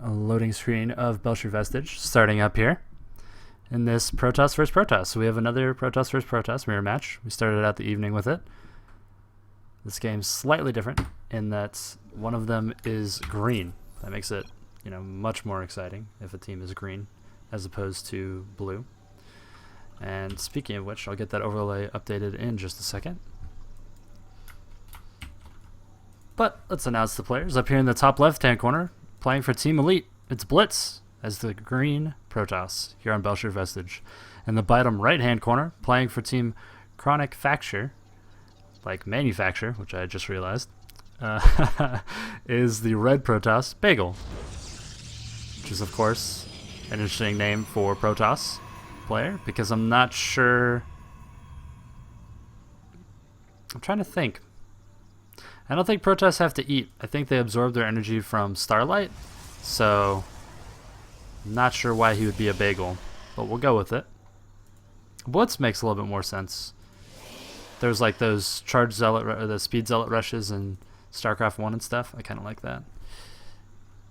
loading screen of Belcher Vestige starting up here in this Protoss vs. Protoss. So we have another Protoss vs. Protoss mirror match. We started out the evening with it. This game's slightly different in that one of them is green. That makes it, much more exciting if a team is green as opposed to blue. And speaking of which, I'll get that overlay updated in just a second. But let's announce the players. Up here in the top left-hand corner, playing for Team Elite, it's Blitz as the green Protoss here on Belcher Vestige. In the bottom right-hand corner, playing for Team Chronic Facture, like manufacture, which I just realized, is the red Protoss, Bagel, which is, of course, an interesting name for Protoss player, because I'm not sure. I'm trying to think. I don't think Protoss have to eat. I think they absorb their energy from starlight, so I'm not sure why he would be a bagel, but we'll go with it. Blitz makes a little bit more sense. There's like those charge zealot, or the speed zealot rushes in StarCraft 1 and stuff. I kind of like that.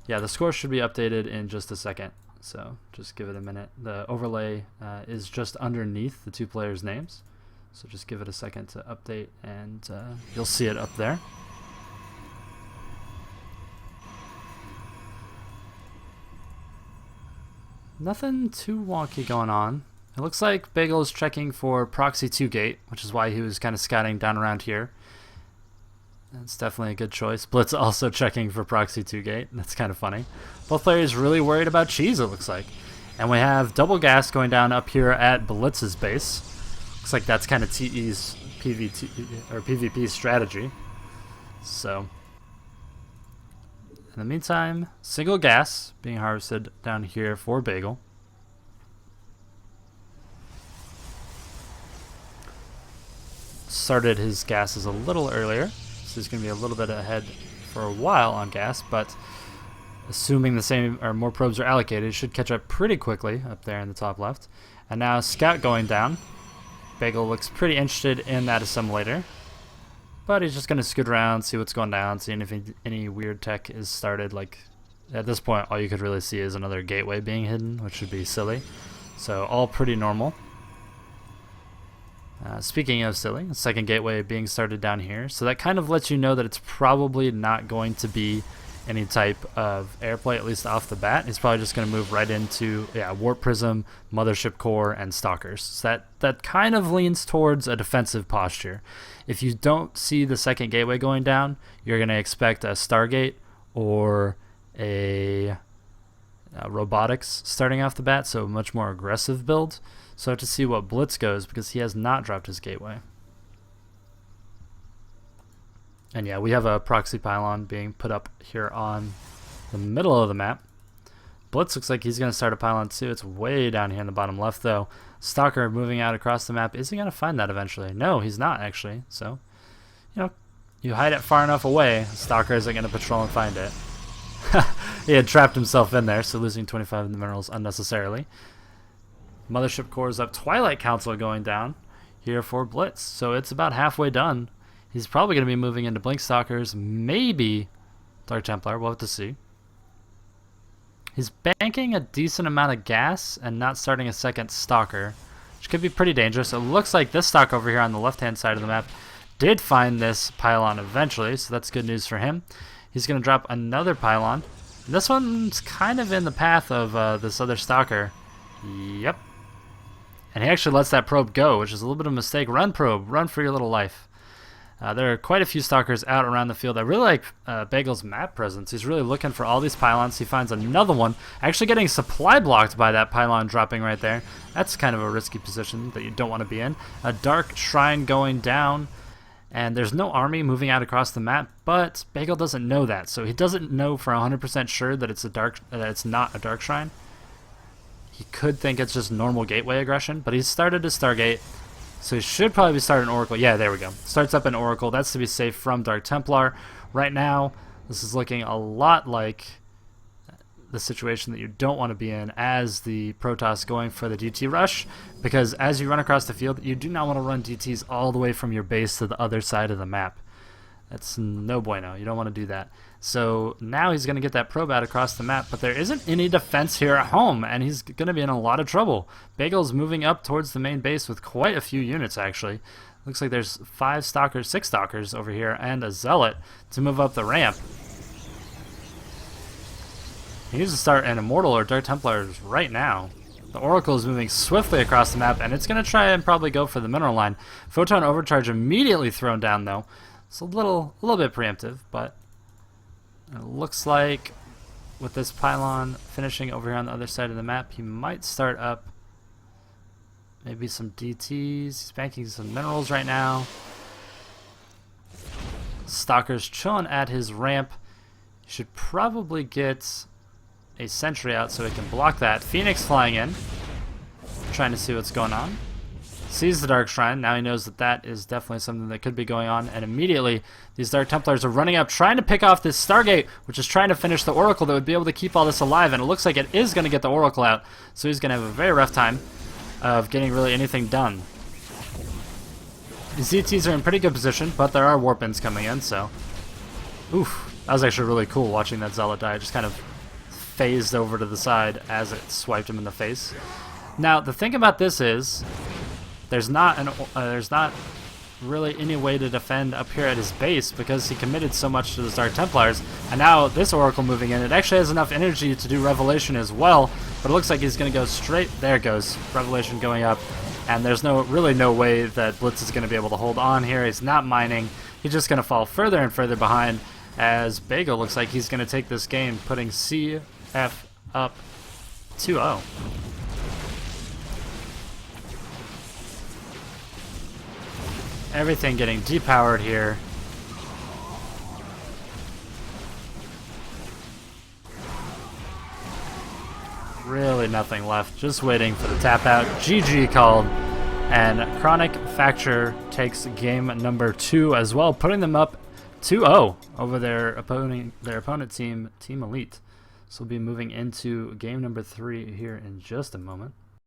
Yeah, the score should be updated in just a second, so just give it a minute. The overlay is just underneath the two players' names, so just give it a second to update, and you'll see it up there. Nothing too wonky going on. It looks like Bagel is checking for proxy 2 gate, which is why he was kind of scouting down around here. That's definitely a good choice. Blitz also checking for proxy 2 gate. That's kind of funny. Both players really worried about cheese, it looks like. And we have double gas going down up here at Blitz's base. Looks like that's kind of TE's PvP strategy. So in the meantime, single gas being harvested down here for Bagel. Started his gases a little earlier, so he's going to be a little bit ahead for a while on gas, but assuming the same or more probes are allocated, should catch up pretty quickly up there in the top left. And now Scout going down. Bagel looks pretty interested in that assimilator, but he's just going to scoot around, see what's going down, seeing if any weird tech is started. Like at this point, all you could really see is another gateway being hidden, which would be silly. So all pretty normal. Speaking of silly, a second gateway being started down here, so that kind of lets you know that it's probably not going to be any type of airplay, at least off the bat. He's probably just going to move right into Warp Prism, Mothership Core, and Stalkers. So that kind of leans towards a defensive posture. If you don't see the second gateway going down, you're going to expect a Stargate or a robotics starting off the bat, so a much more aggressive build. So I have to see what Blitz goes, because he has not dropped his gateway. And yeah, we have a proxy pylon being put up here on the middle of the map. Blitz looks like he's going to start a pylon too. It's way down here in the bottom left though. Stalker moving out across the map. Is he going to find that eventually? No, he's not actually. So, you hide it far enough away, Stalker isn't going to patrol and find it. He had trapped himself in there, so losing 25 in the minerals unnecessarily. Mothership Core is up. Twilight Council going down here for Blitz. So it's about halfway done. He's probably going to be moving into Blink Stalkers, maybe Dark Templar. We'll have to see. He's banking a decent amount of gas and not starting a second Stalker, which could be pretty dangerous. It looks like this Stalker over here on the left-hand side of the map did find this pylon eventually, so that's good news for him. He's going to drop another pylon. This one's kind of in the path of this other Stalker. Yep. And he actually lets that probe go, which is a little bit of a mistake. Run, probe. Run for your little life. There are quite a few Stalkers out around the field. I really like Bagel's map presence. He's really looking for all these pylons. He finds another one. Actually getting supply blocked by that pylon dropping right there. That's kind of a risky position that you don't want to be in. A Dark Shrine going down. And there's no army moving out across the map, but Bagel doesn't know that. So he doesn't know for 100% sure that it's not a Dark Shrine. He could think it's just normal gateway aggression, but he's started to Stargate, so he should probably be starting Oracle. Yeah, there we go. Starts up an Oracle. That's to be safe from Dark Templar. Right now, this is looking a lot like the situation that you don't want to be in as the Protoss going for the DT rush, because as you run across the field, you do not want to run DTs all the way from your base to the other side of the map. That's no bueno. You don't want to do that. So now he's going to get that probe out across the map, but there isn't any defense here at home, and he's going to be in a lot of trouble. Bagel's moving up towards the main base with quite a few units, actually. Looks like there's 6 stalkers over here, and a zealot to move up the ramp. He needs to start an Immortal or Dark Templars right now. The Oracle is moving swiftly across the map, and it's going to try and probably go for the mineral line. Photon Overcharge immediately thrown down, though. It's a little bit preemptive, but it looks like with this pylon finishing over here on the other side of the map, he might start up maybe some DTs. He's banking some minerals right now. Stalker's chilling at his ramp. He should probably get a sentry out so he can block that. Phoenix flying in, trying to see what's going on. Sees the Dark Shrine. Now he knows that that is definitely something that could be going on, and immediately these Dark Templars are running up, trying to pick off this Stargate, which is trying to finish the Oracle that would be able to keep all this alive, and it looks like it is going to get the Oracle out, so he's going to have a very rough time of getting really anything done. The ZTs are in pretty good position, but there are warp-ins coming in, so... Oof, that was actually really cool watching that Zealot die. It just kind of phased over to the side as it swiped him in the face. Now, the thing about this is... There's not really any way to defend up here at his base because he committed so much to those Dark Templars. And now this Oracle moving in, it actually has enough energy to do Revelation as well, but it looks like he's going to go straight. There it goes, Revelation going up, and there's really no way that Blitz is going to be able to hold on here. He's not mining. He's just going to fall further and further behind as Bagel looks like he's going to take this game, putting xCF up 2-0. Everything getting depowered here. Really nothing left. Just waiting for the tap out. GG called. And Chronic Facture takes game number 2 as well, putting them up 2-0 over their opponent team, Team Elite. So we'll be moving into game number 3 here in just a moment.